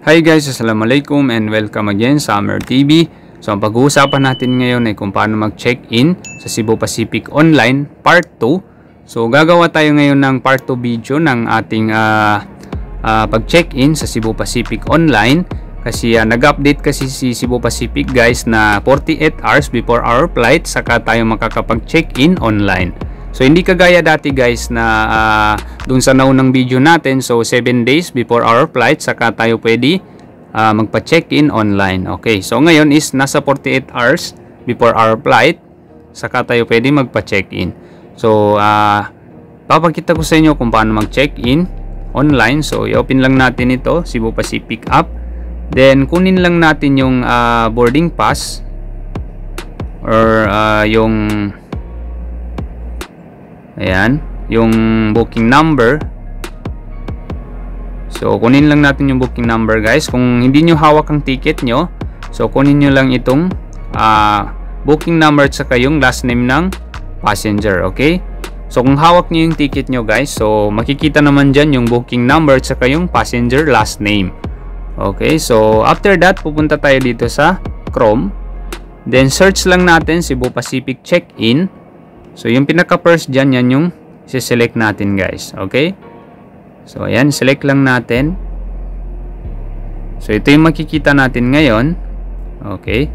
Hi guys, Assalamualaikum and welcome again sa Amer TV. So ang pag-uusapan natin ngayon ay kung paano mag-check-in sa Cebu Pacific Online Part 2. So gagawa tayo ngayon ng Part 2 video ng ating pag-check-in sa Cebu Pacific Online. Kasi nag-update kasi si Cebu Pacific guys na 48 hours before our flight saka tayo makakapag-check-in online. So hindi kagaya dati guys na dun sa naunang video natin, so 7 days before our flight saka tayo pwede magpa-check-in online. Okay, so ngayon is nasa 48 hours before our flight saka tayo pwede magpa-check-in. So papakita ko sa inyo kung paano mag-check-in online. So i-open lang natin ito, Cebu Pacific app. Then kunin lang natin yung boarding pass or yung ayan, yung booking number. So kunin lang natin yung booking number guys. Kung hindi nyo hawak ang ticket nyo, so kunin nyo lang itong booking number at saka yung last name ng passenger. Okay, so kung hawak nyo yung ticket nyo guys, so makikita naman dyan yung booking number at saka yung passenger last name. Okay, so after that pupunta tayo dito sa Chrome. Then search lang natin Cebu Pacific Check-in. So yung pinaka first dyan, yan yung siselect natin guys. Okay, so ayan, select lang natin. So ito yung makikita natin ngayon. Okay,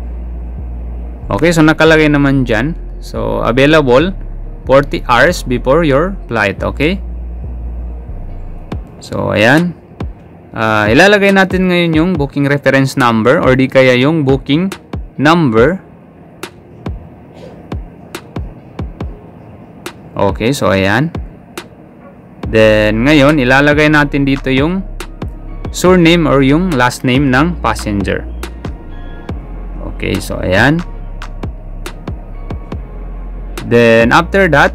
okay, so nakalagay naman dyan, so available 40 hours before your flight. Okay, so ayan, ilalagay natin ngayon yung booking reference number or di kaya yung booking number. Okay, so ayan. Then ngayon ilalagay natin dito yung surname or yung last name ng passenger. Okay, so ayan. Then after that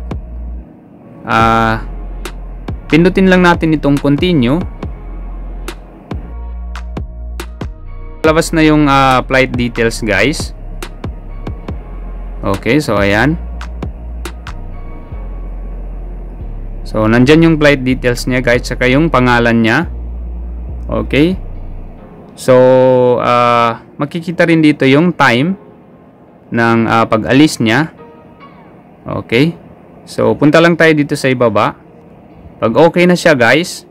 pindutin lang natin itong continue. Labas na yung flight details guys. Okay, so ayan. So nandyan yung flight details niya guys, saka yung pangalan niya. Okay, so makikita rin dito yung time ng pag-alis niya. Okay, so punta lang tayo dito sa ibaba. Pag okay na siya guys,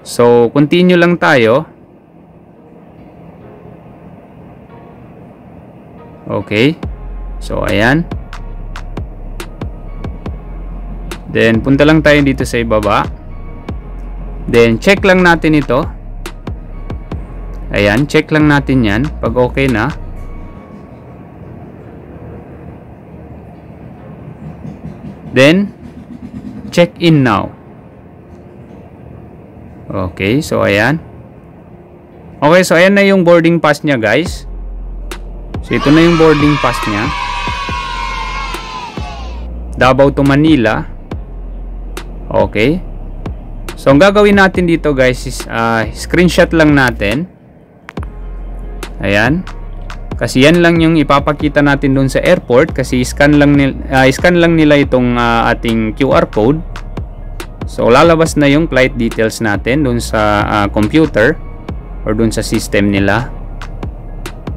so continue lang tayo. Okay, so ayan. Then punta lang tayo dito sa ibaba. Then check lang natin ito. Ayan, check lang natin yan pag okay na. Then check in now. Okay, so ayan. Okay, so ayan na yung boarding pass niya guys. So ito na yung boarding pass niya. Davao to Manila. Okay, so ang gagawin natin dito guys is screenshot lang natin. Ayan, kasi yan lang yung ipapakita natin dun sa airport, kasi scan lang nila itong ating QR code. So lalabas na yung flight details natin dun sa computer or dun sa system nila.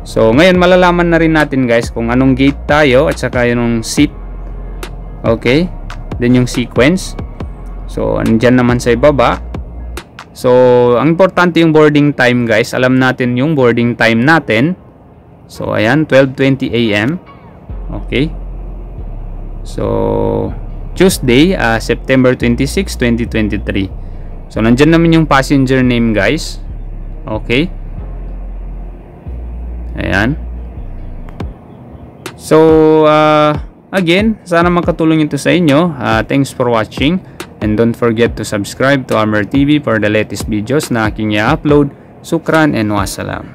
So ngayon malalaman na rin natin guys kung anong gate tayo at saka yung seat. Okay, then yung sequence. So andyan naman sa ibaba. So ang importante yung boarding time guys. Alam natin yung boarding time natin. So ayan, 12:20 AM. Okay, so Tuesday, September 26, 2023. So nandyan naman yung passenger name guys. Okay, ayan. So again, sana makatulong ito sa inyo. Thanks for watching. And don't forget to subscribe to Amer TV for the latest videos na aking i-upload. Sukran and wassalam.